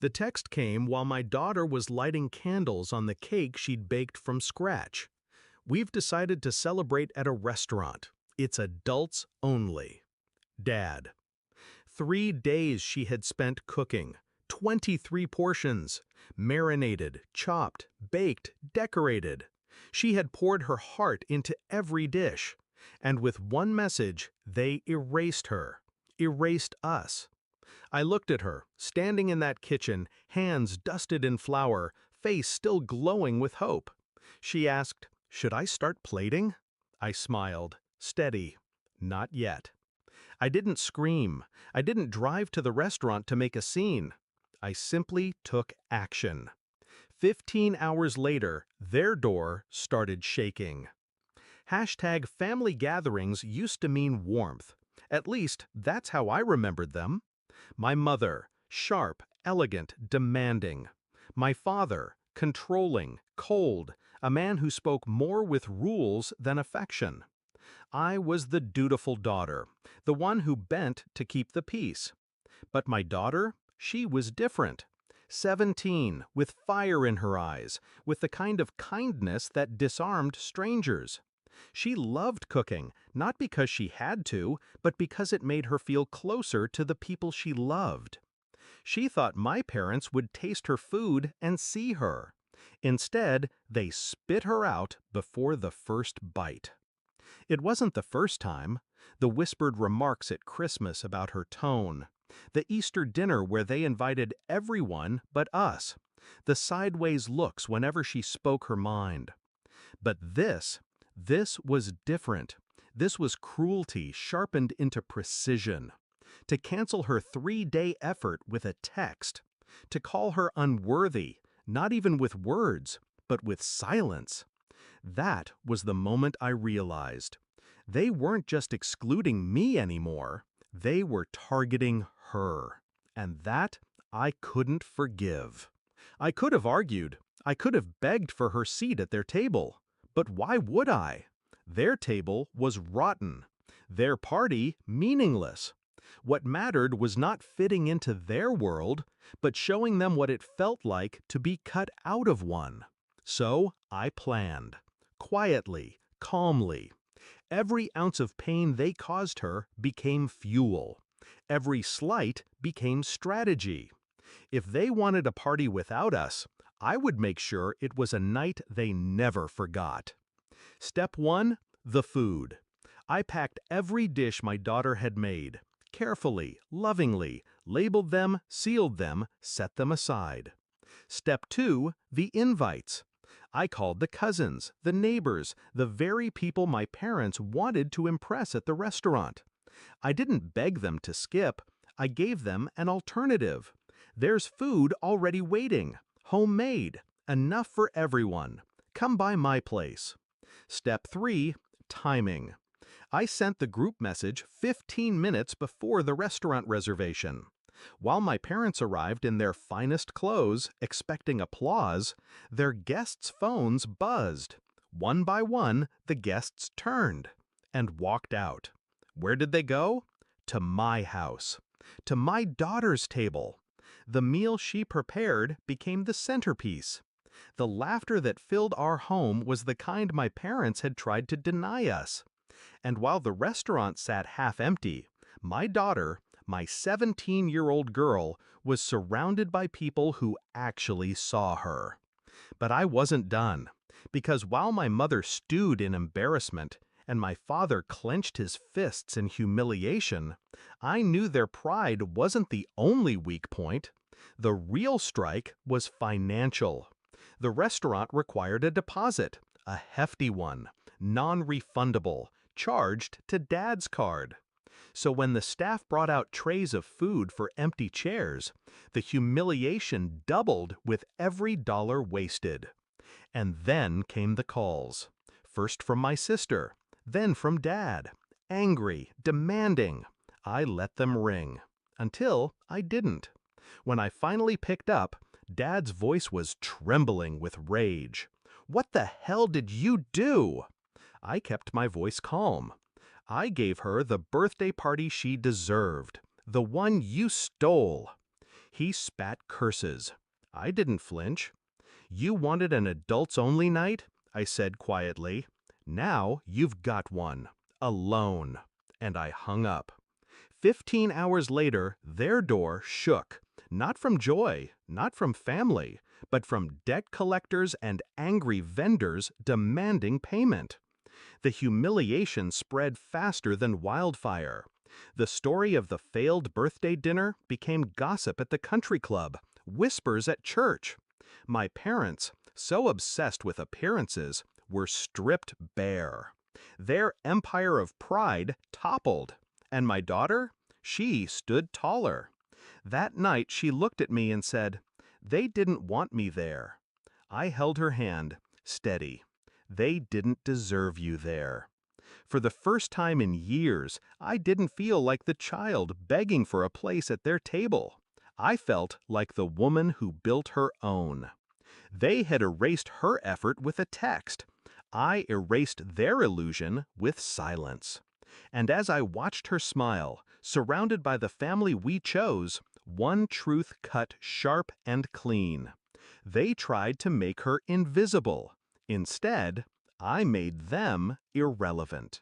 The text came while my daughter was lighting candles on the cake she'd baked from scratch. We've decided to celebrate at a restaurant. It's adults only. Dad. 3 days she had spent cooking. 23 portions. Marinated, chopped, baked, decorated. She had poured her heart into every dish. And with one message, they erased her. Erased us. I looked at her, standing in that kitchen, hands dusted in flour, face still glowing with hope. She asked, "Should I start plating?" I smiled, steady. Not yet. I didn't scream. I didn't drive to the restaurant to make a scene. I simply took action. 15 hours later, their door started shaking. Hashtag family gatherings used to mean warmth. At least, that's how I remembered them. My mother, sharp, elegant, demanding. My father, controlling, cold, a man who spoke more with rules than affection. I was the dutiful daughter, the one who bent to keep the peace. But my daughter, she was different. 17, with fire in her eyes, with the kind of kindness that disarmed strangers. She loved cooking, not because she had to, but because it made her feel closer to the people she loved. She thought my parents would taste her food and see her. Instead, they spit her out before the first bite. It wasn't the first time. The whispered remarks at Christmas about her tone. The Easter dinner where they invited everyone but us. The sideways looks whenever she spoke her mind. But this was different. This was cruelty sharpened into precision. To cancel her 3-day effort with a text. To call her unworthy, not even with words, but with silence. That was the moment I realized. They weren't just excluding me anymore. They were targeting her. And that I couldn't forgive. I could have argued. I could have begged for her seat at their table. But why would I? Their table was rotten. Their party meaningless. What mattered was not fitting into their world, but showing them what it felt like to be cut out of one. So I planned. Quietly, calmly. Every ounce of pain they caused her became fuel. Every slight became strategy. If they wanted a party without us, I would make sure it was a night they never forgot. Step 1, the food. I packed every dish my daughter had made, carefully, lovingly, labeled them, sealed them, set them aside. Step 2, the invites. I called the cousins, the neighbors, the very people my parents wanted to impress at the restaurant. I didn't beg them to skip. I gave them an alternative. There's food already waiting, homemade, enough for everyone. Come by my place. Step 3, timing. I sent the group message 15 minutes before the restaurant reservation. While my parents arrived in their finest clothes, expecting applause, their guests' phones buzzed. One by one, the guests turned and walked out. Where did they go? To my house. To my daughter's table. The meal she prepared became the centerpiece. The laughter that filled our home was the kind my parents had tried to deny us. And while the restaurant sat half empty, my daughter, my 17-year-old girl, was surrounded by people who actually saw her. But I wasn't done, because while my mother stewed in embarrassment and my father clenched his fists in humiliation, I knew their pride wasn't the only weak point. The real strike was financial. The restaurant required a deposit, a hefty one, non-refundable, charged to Dad's card. So when the staff brought out trays of food for empty chairs, the humiliation doubled with every dollar wasted. And then came the calls. First from my sister, then from Dad. Angry, demanding. I let them ring. Until I didn't. When I finally picked up, Dad's voice was trembling with rage. "What the hell did you do?" I kept my voice calm. I gave her the birthday party she deserved, the one you stole. He spat curses. I didn't flinch. You wanted an adults-only night? I said quietly. Now you've got one. Alone. And I hung up. 15 hours later, their door shook. Not from joy, not from family, but from debt collectors and angry vendors demanding payment. The humiliation spread faster than wildfire. The story of the failed birthday dinner became gossip at the country club, whispers at church. My parents, so obsessed with appearances, were stripped bare. Their empire of pride toppled. And my daughter? She stood taller. That night she looked at me and said, "They didn't want me there." I held her hand, steady. They didn't deserve you there. For the first time in years, I didn't feel like the child begging for a place at their table. I felt like the woman who built her own. They had erased her effort with a text. I erased their illusion with silence. And as I watched her smile, surrounded by the family we chose, one truth cut sharp and clean. They tried to make her invisible. Instead, I made them irrelevant.